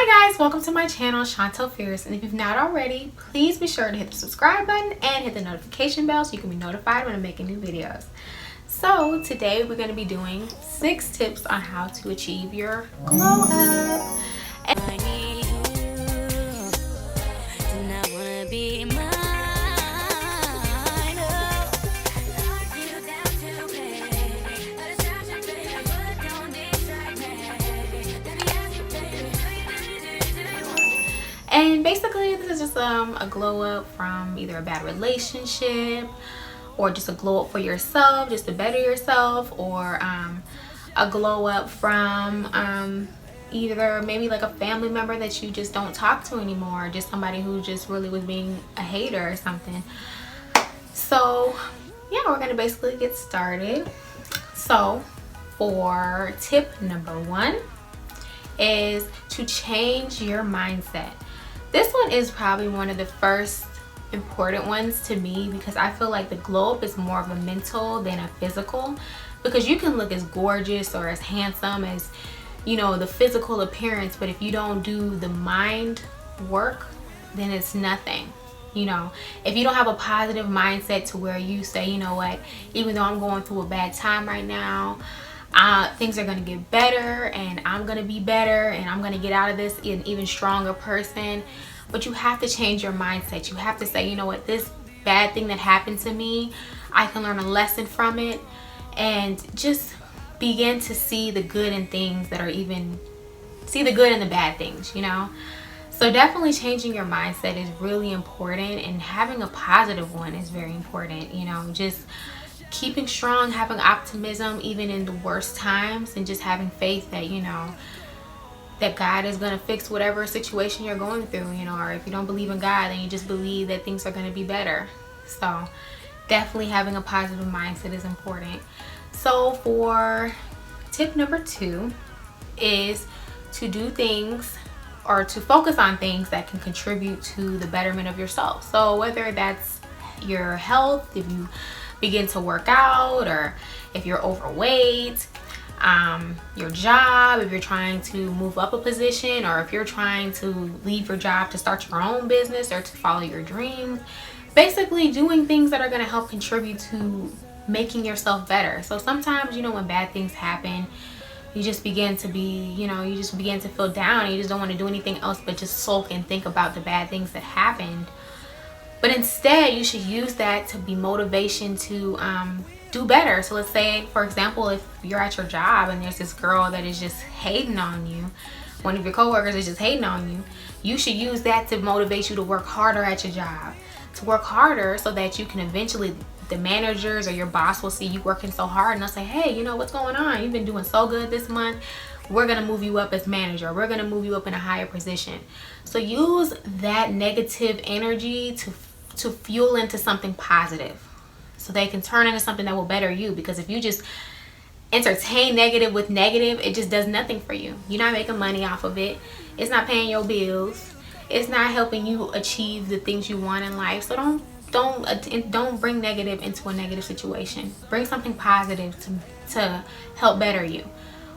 Hi guys, welcome to my channel, Chantel Fierce, and if you've not already, please be sure to hit the subscribe button and hit the notification bell so you can be notified when I'm making new videos. So today we're going to be doing 6 tips on how to achieve your glow up. And basically this is just a glow up from either a bad relationship or just a glow up for yourself, just to better yourself, or a glow up from either maybe like a family member that you just don't talk to anymore, just somebody who just really was being a hater or something. So yeah, we're gonna basically get started. So for tip number 1 is to change your mindset. This one is probably one of the first important ones to me because I feel like the glow up is more of a mental than a physical, because you can look as gorgeous or as handsome as, you know, the physical appearance, but if you don't do the mind work, then it's nothing. You know, if you don't have a positive mindset to where you say, you know what, even though I'm going through a bad time right now, things are going to get better and I'm going to be better and I'm going to get out of this an even stronger person. But you have to change your mindset. You have to say, you know what, this bad thing that happened to me, I can learn a lesson from it and just begin to see the good in things that are see the good in the bad things, you know. So definitely changing your mindset is really important, and having a positive one is very important, you know. Just keeping strong, having optimism even in the worst times, and just having faith that, you know, that God is going to fix whatever situation you're going through, you know. Or if you don't believe in God, then you just believe that things are going to be better. So definitely having a positive mindset is important. So for tip number 2 is to do things or to focus on things that can contribute to the betterment of yourself. So whether that's your health, if you begin to work out, or if you're overweight, your job, if you're trying to move up a position, or if you're trying to leave your job to start your own business or to follow your dreams. Basically doing things that are going to help contribute to making yourself better. So sometimes, you know, when bad things happen, you just begin to be, you know, you just begin to feel down and you just don't want to do anything else but just sulk and think about the bad things that happened. But instead, you should use that to be motivation to do better. So let's say, for example, if you're at your job and there's this girl that is just hating on you, one of your coworkers is just hating on you, you should use that to motivate you to work harder at your job, to work harder so that you can eventually, the managers or your boss will see you working so hard and they'll say, hey, you know, what's going on? You've been doing so good this month. We're going to move you up as manager. We're going to move you up in a higher position. So use that negative energy to fuel into something positive, so they can turn into something that will better you. Because if you just entertain negative with negative, it just does nothing for you. You're not making money off of it. It's not paying your bills. It's not helping you achieve the things you want in life. So don't bring negative into a negative situation. Bring something positive to help better you.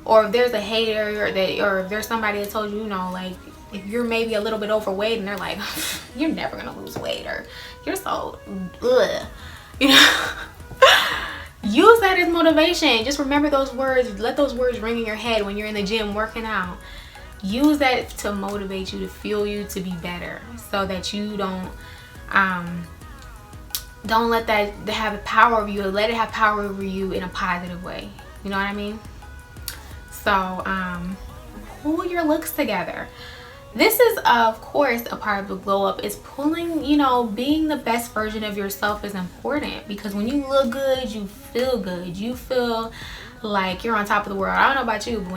Or if there's a hater, or if there's somebody that told you, you know, like, if you're maybe a little bit overweight and they're like, you're never gonna lose weight, or you're so ugh, you know, use that as motivation. Just remember those words. Let those words ring in your head when you're in the gym working out. Use that to motivate you, to fuel you to be better, so that you don't let that have power over you, or let it have power over you in a positive way. You know what I mean? So pull your looks together. This is, of course, a part of the glow up, is pulling, you know, being the best version of yourself is important, because when you look good, you feel good. You feel like you're on top of the world. I don't know about you, but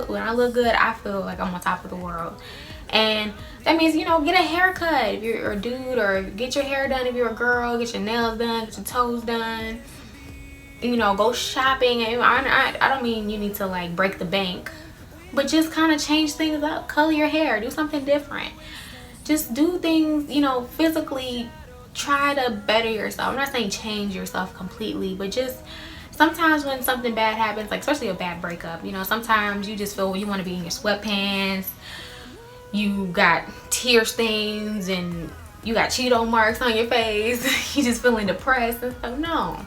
when I look good, I feel like I'm on top of the world. And that means, you know, get a haircut if you're a dude, or get your hair done if you're a girl, get your nails done, get your toes done, you know, go shopping. And I don't mean you need to like break the bank, but just kind of change things up. Color your hair, do something different. Just do things, you know, physically try to better yourself. I'm not saying change yourself completely, but just sometimes when something bad happens, like especially a bad breakup, you know, sometimes you just feel you want to be in your sweatpants, you got tear stains and you got Cheeto marks on your face, you just feeling depressed and stuff. No.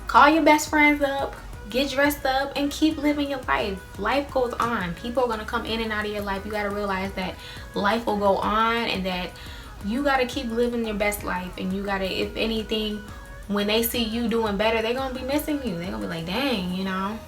Call your best friends up, get dressed up, and keep living your life. Life goes on. People are going to come in and out of your life. You got to realize that life will go on and that you got to keep living your best life. And you got to, if anything, when they see you doing better, they're going to be missing you. They're going to be like, dang, you know,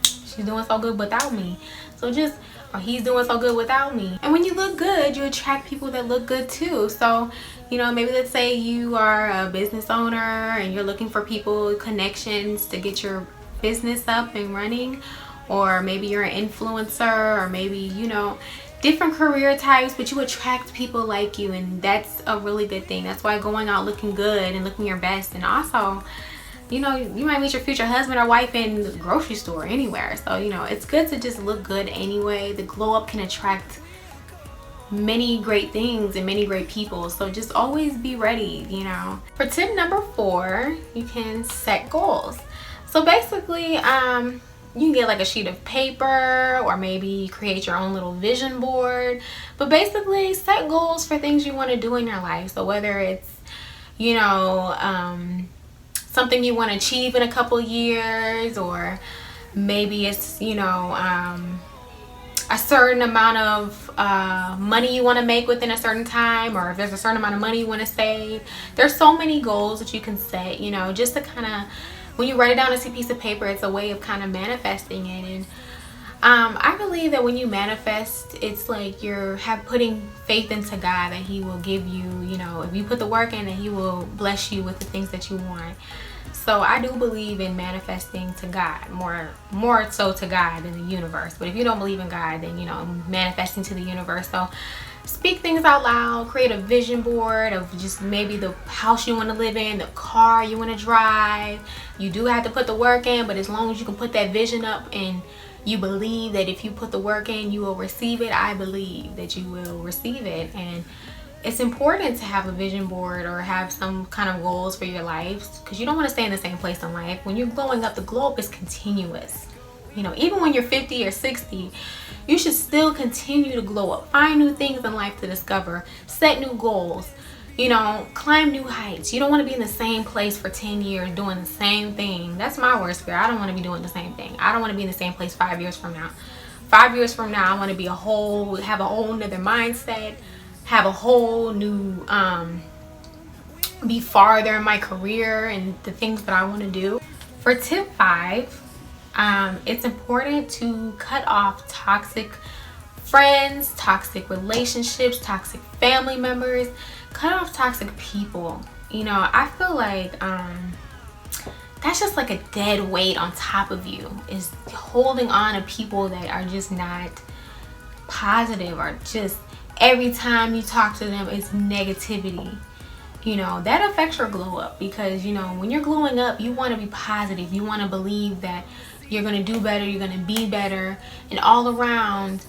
she's doing so good without me. So just, or he's doing so good without me. And when you look good, you attract people that look good too. So, you know, maybe let's say you are a business owner and you're looking for people, connections to get your business up and running. Or maybe you're an influencer, or maybe, you know, different career types, but you attract people like you, and that's a really good thing. That's why going out looking good and looking your best. And also, you know, you might meet your future husband or wife in the grocery store, anywhere. So, you know, it's good to just look good anyway. The glow up can attract many great things and many great people. So just always be ready, you know. For tip number 4, you can set goals. So basically, you can get like a sheet of paper, or maybe create your own little vision board. But basically, set goals for things you want to do in your life. So whether it's, you know, something you want to achieve in a couple years, or maybe it's, you know, a certain amount of money you want to make within a certain time, or if there's a certain amount of money you want to save. There's so many goals that you can set, you know, just to kind of, when you write it down on a piece of paper, it's a way of kind of manifesting it. And I believe that when you manifest, it's like you're putting faith into God, that he will give you, you know, if you put the work in, that he will bless you with the things that you want. So I do believe in manifesting to God, more so to God than the universe. But if you don't believe in God, then, you know, manifesting to the universe. So speak things out loud, create a vision board of just maybe the house you want to live in, the car you want to drive. You do have to put the work in, but as long as you can put that vision up and you believe that if you put the work in, you will receive it, I believe that you will receive it. And it's important to have a vision board or have some kind of goals for your life, because you don't want to stay in the same place in life. When you're glowing up, the glow up is continuous. You know, even when you're 50 or 60, you should still continue to glow up. Find new things in life to discover. Set new goals. You know, climb new heights. You don't want to be in the same place for 10 years doing the same thing. That's my worst fear. I don't want to be doing the same thing. I don't want to be in the same place 5 years from now. 5 years from now, I want to be have a whole nother mindset, have a whole new, be farther in my career and the things that I want to do. For tip 5, it's important to cut off toxic friends, toxic relationships, toxic family members. Cut off toxic people. You know, I feel like that's just like a dead weight on top of you, is holding on to people that are just not positive, or just every time you talk to them it's negativity. You know, that affects your glow up, because, you know, when you're glowing up, you want to be positive. You want to believe that you're going to do better, you're going to be better, and all around.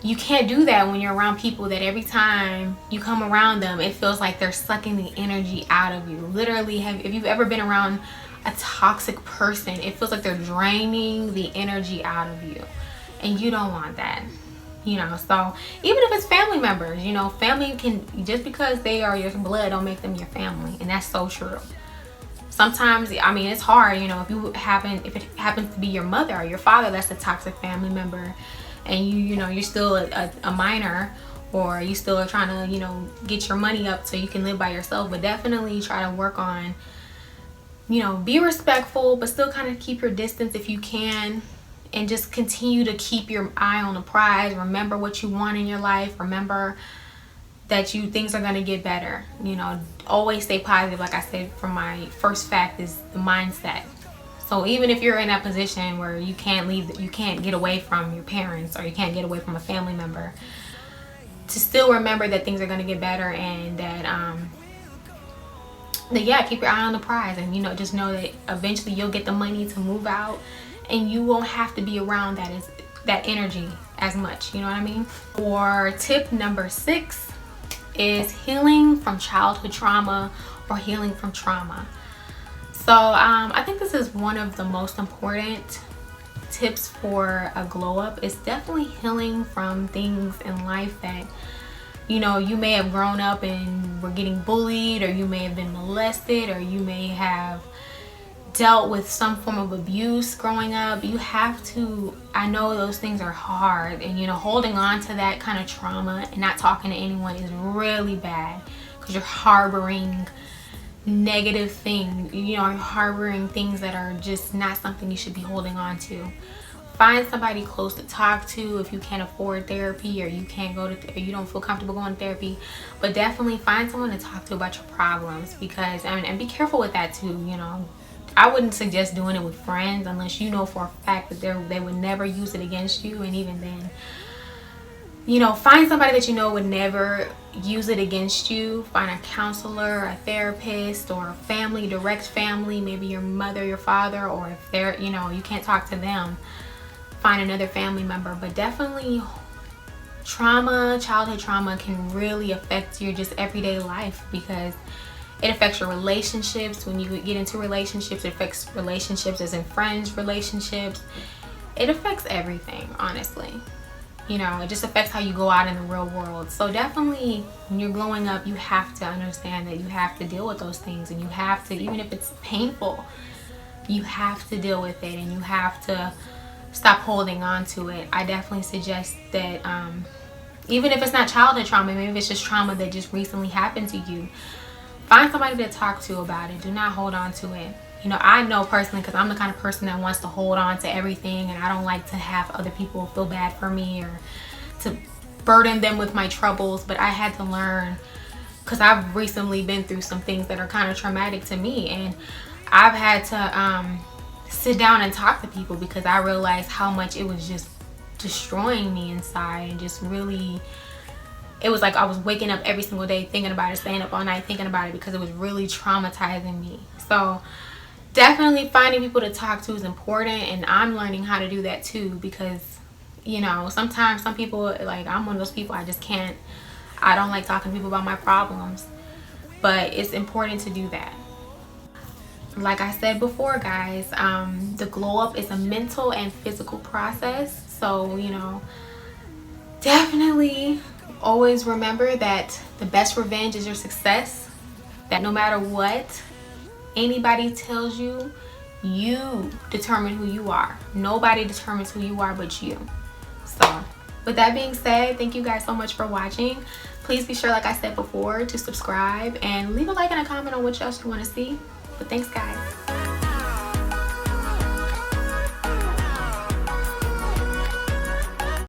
You can't do that when you're around people that every time you come around them, it feels like they're sucking the energy out of you. Literally, if you've ever been around a toxic person, it feels like they're draining the energy out of you, and you don't want that. You know, so even if it's family members, you know, family can, just because they are your blood don't make them your family, and that's so true. Sometimes, I mean, it's hard, you know, if it happens to be your mother or your father that's a toxic family member, and you know, you're still a minor, or you still are trying to, you know, get your money up so you can live by yourself. But definitely try to work on, you know, be respectful, but still kind of keep your distance if you can, and just continue to keep your eye on the prize. Remember what you want in your life. Remember that things are going to get better. You know, always stay positive. Like I said, from my first fact is the mindset. So even if you're in that position where you can't get away from your parents, or you can't get away from a family member, to still remember that things are going to get better, and that yeah, keep your eye on the prize, and, you know, just know that eventually you'll get the money to move out, and you won't have to be around that energy as much. You know what I mean? Or tip number 6 is healing from childhood trauma, or healing from trauma. So I think this is one of the most important tips for a glow up is definitely healing from things in life that, you know, you may have grown up and were getting bullied, or you may have been molested, or you may have dealt with some form of abuse growing up. You have to, I know those things are hard, and you know, holding on to that kind of trauma and not talking to anyone is really bad, because you're harboring negative things, you know, you're harboring things that are just not something you should be holding on to. Find somebody close to talk to if you can't afford therapy, or you can't go to or you don't feel comfortable going to therapy, but definitely find someone to talk to about your problems, because and be careful with that too. You know, I wouldn't suggest doing it with friends unless you know for a fact that they would never use it against you. And even then, you know, find somebody that you know would never use it against you. Find a counselor, a therapist, or a family, direct family, maybe your mother, your father, or if they're, you know, you can't talk to them, find another family member. But definitely trauma, childhood trauma can really affect your just everyday life, because it affects your relationships. When you get into relationships, it affects relationships as in friends, relationships. It affects everything, honestly. You know, it just affects how you go out in the real world. So definitely when you're growing up, you have to understand that you have to deal with those things, and you have to, even if it's painful, you have to deal with it, and you have to stop holding on to it. I definitely suggest that even if it's not childhood trauma, maybe it's just trauma that just recently happened to you, find somebody to talk to about it. Do not hold on to it. You know, I know personally, because I'm the kind of person that wants to hold on to everything, and I don't like to have other people feel bad for me or to burden them with my troubles. But I had to learn, because I've recently been through some things that are kind of traumatic to me, and I've had to sit down and talk to people, because I realized how much it was just destroying me inside, and just really, it was like I was waking up every single day thinking about it, staying up all night thinking about it, because it was really traumatizing me. So definitely finding people to talk to is important, and I'm learning how to do that too, because, you know, sometimes some people, like, I'm one of those people, I don't like talking to people about my problems, but it's important to do that. Like I said before, guys, the glow up is a mental and physical process. So, you know, definitely always remember that the best revenge is your success. That no matter what anybody tells you, you determine who you are. Nobody determines who you are but you. So with that being said, thank you guys so much for watching. Please be sure, like I said before, to subscribe and leave a like and a comment on what else you want to see. But thanks, guys.